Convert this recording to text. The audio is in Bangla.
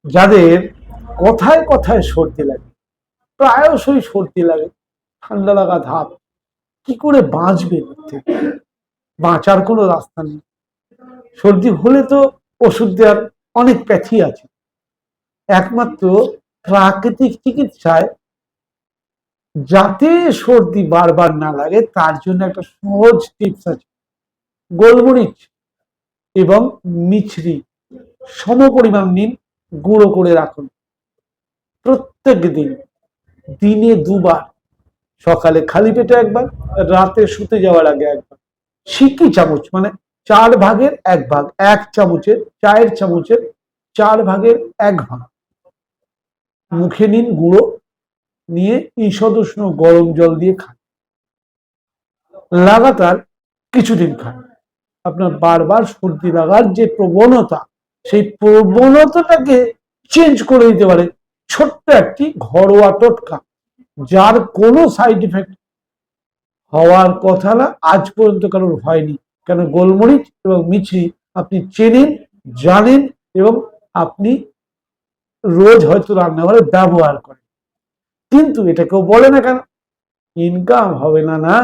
যাদের কথায় কথায় সর্দি লাগে, প্রায়শই সর্দি লাগে, ঠান্ডা লাগা ধাপ, কি করে বাঁচবেন? বাঁচার কোনো রাস্তা নেই। সর্দি হলে তো ওষুধ দেওয়ার অনেক প্যাথি আছে, একমাত্র প্রাকৃতিক চিকিৎসায় যাতে সর্দি বারবার না লাগে তার জন্য একটা সহজ টিপস আছে। গোলমরিচ এবং মিছরি সম পরিমাণ নিন, গুঁড়ো করে রাখুন। প্রত্যেক দিন, দিনে দুবার, সকালে খালি পেটে একবার, রাতে শুতে যাওয়ার আগে একবার। সিকি চামচ মানে 1/4 এক চামচের, চায়ের চামচের 1/4 মুখে নিন, গুঁড়ো নিয়ে ঈষদ উষ্ণ গরম জল দিয়ে খান। লাগাতার কিছুদিন খান। আপনার বারবার সর্দি লাগার যে প্রবণতা, সেই প্রবণতাটাকে চেঞ্জ করে দিতে পারে ছোট্ট একটি ঘরোয়া টোটকা, যার কোনো সাইড ইফেক্ট হওয়ার কথা না, আজ পর্যন্ত কারোর হয়নি। কেন, গোলমরিচ এবং মিছরি আপনি চেনেন, জানেন এবং আপনি রোজ হয়তো রান্নাঘরে ব্যবহার করেন। কিন্তু এটা কেউ বলে না কেন, ইনকাম হবে না। না,